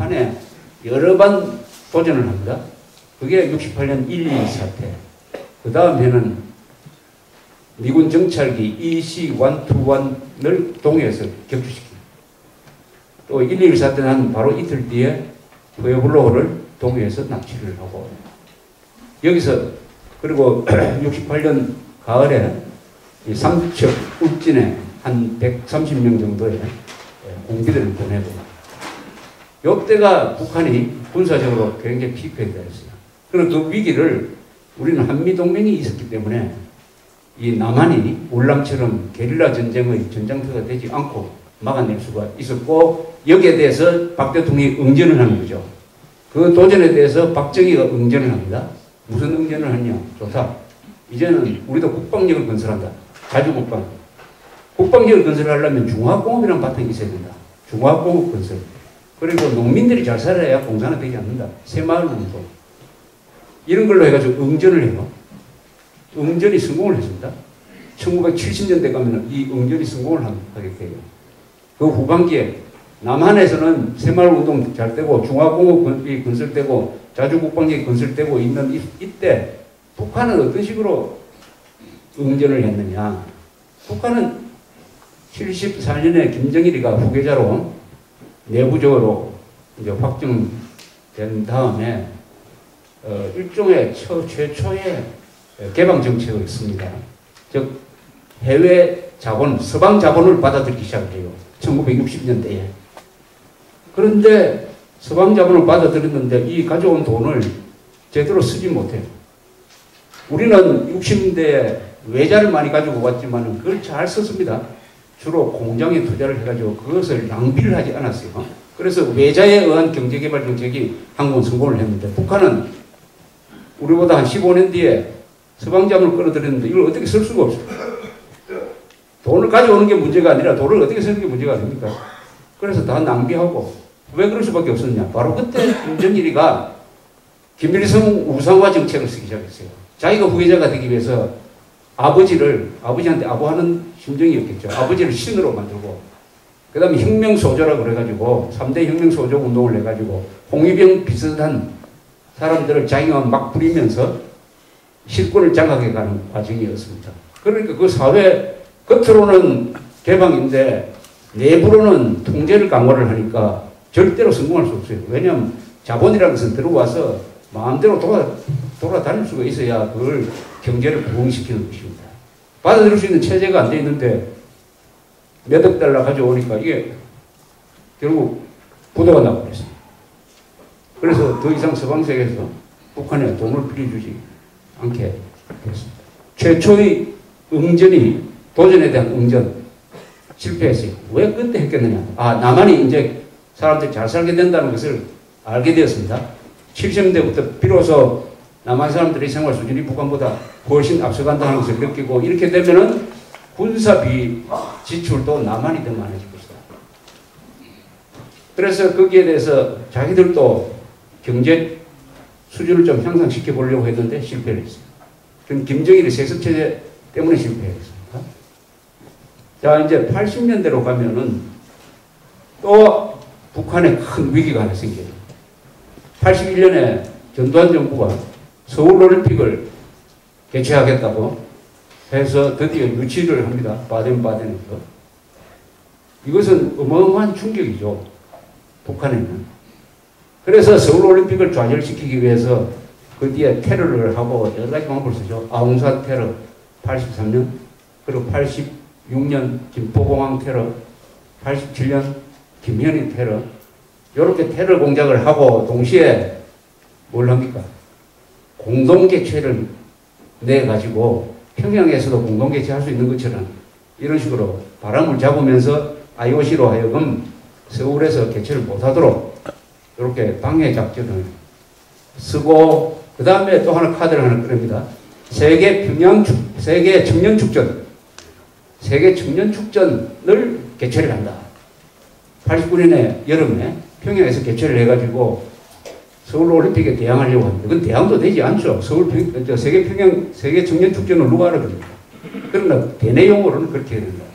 북한에 여러 번 도전을 합니다. 그게 68년 1.2 사태. 그 다음에는 미군 정찰기 EC-121을 동해에서 격추시킵니다. 또 1.2 사태는 한 바로 이틀 뒤에 푸에블로를 동해에서 납치를 하고, 여기서 그리고 68년 가을에 이 삼척 울진에 한 130명 정도의 공비들을 보내고, 이때가 북한이 군사적으로 굉장히 피크에 달했어요. 그런 그 위기를 우리는 한미동맹이 있었기 때문에 이 남한이 울람처럼 게릴라 전쟁의 전장터가 되지 않고 막아낼 수가 있었고, 여기에 대해서 박 대통령이 응전을 하는 거죠. 그 도전에 대해서 박정희가 응전을 합니다. 무슨 응전을 하냐? 좋다. 이제는 우리도 국방력을 건설한다. 자주국방. 국방력을 건설하려면 중화공업이라는 바탕이 있어야 된다. 중화공업 건설. 그리고 농민들이 잘 살아야 공사는 되지 않는다. 새마을 운동. 이런 걸로 해가지고 응전을 해요. 응전이 성공을 했습니다. 1970년대 가면 이 응전이 성공을 하게 돼요. 그 후반기에 남한에서는 새마을 운동 잘 되고 중화공업이 건설되고 자주국방력이 건설되고 있는 이때 북한은 어떤 식으로 응전을 했느냐. 북한은 74년에 김정일이가 후계자로 내부적으로 이제 확정된 다음에 일종의 최초의 개방 정책을 했습니다. 즉 해외 자본, 서방 자본을 받아들이기 시작해요. 1960년대에. 그런데 서방 자본을 받아들였는데 이 가져온 돈을 제대로 쓰지 못해요. 우리는 60년대에 외자를 많이 가지고 왔지만 그걸 잘 썼습니다. 주로 공장에 투자를 해가지고 그것을 낭비를 하지 않았어요. 그래서 외자에 의한 경제개발 정책이 한국은 성공을 했는데, 북한은 우리보다 한 15년 뒤에 서방자본을 끌어들였는데 이걸 어떻게 쓸 수가 없어요. 돈을 가져오는 게 문제가 아니라 돈을 어떻게 쓰는 게 문제가 아닙니까? 그래서 다 낭비하고. 왜 그럴 수밖에 없었냐? 바로 그때 김정일이가 김일성 우상화 정책을 쓰기 시작했어요. 자기가 후계자가 되기 위해서 아버지한테 아부하는 심정이었겠죠. 아버지를 신으로 만들고, 그 다음에 혁명소조라고 그래가지고 3대 혁명소조 운동을 해가지고 홍위병 비슷한 사람들을 자기가 막 부리면서 실권을 장악해가는 과정이었습니다. 그러니까 그 사회 겉으로는 개방인데 내부로는 통제를 강화를 하니까 절대로 성공할 수 없어요. 왜냐하면 자본이라는 것은 들어와서 마음대로 돌아다닐 수가 있어야 그걸 경제를 부흥시키는 것입니다. 받아들일 수 있는 체제가 안 돼 있는데 몇억 달러 가져오니까 이게 결국 부도가 나고 그랬습니다. 그래서 더 이상 서방 세계에서 북한에 돈을 빌려주지 않게 됐습니다. 최초의 응전이, 도전에 대한 응전 실패했어요. 왜 그때 했겠느냐? 남한이 이제 사람들이 잘 살게 된다는 것을 알게 되었습니다. 70년대부터 비로소 남한 사람들의 생활 수준이 북한보다 훨씬 앞서간다는 것을 느끼고, 이렇게 되면은 군사비 지출도 남한이 더 많아질 것이다. 그래서 거기에 대해서 자기들도 경제 수준을 좀 향상시켜 보려고 했는데 실패를 했어요. 그럼 김정일의 세습체제 때문에 실패했습니다. 자, 이제 80년대로 가면은 또 북한에 큰 위기가 하나 생겨요. 81년에 전두환 정부가 서울올림픽을 개최하겠다고 해서 드디어 유치를 합니다. 바덴바덴에서. 이것은 어마어마한 충격이죠. 북한에는. 그래서 서울올림픽을 좌절시키기 위해서 그 뒤에 테러를 하고 여러 가지 방법을 쓰죠. 아웅산 테러 83년, 그리고 86년 김포공항 테러, 87년 김현희 테러, 이렇게 테러 공작을 하고 동시에 뭘 합니까? 공동개최를 내가지고 평양에서도 공동개최할 수 있는 것처럼 이런 식으로 바람을 잡으면서 IOC로 하여금 서울에서 개최를 못하도록 이렇게 방해 작전을 쓰고, 그 다음에 또 하나 카드를 하나 꺼냅니다. 세계 청년축전. 세계 청년축전을 개최를 한다. 89년에 여름에 평양에서 개최를 해가지고 서울올림픽에 대항하려고 합니다. 그건 대항도 되지 않죠. 세계 청년축전을 누가 알아듣습니까? 그러나 대내용으로는 그렇게 해야 된다.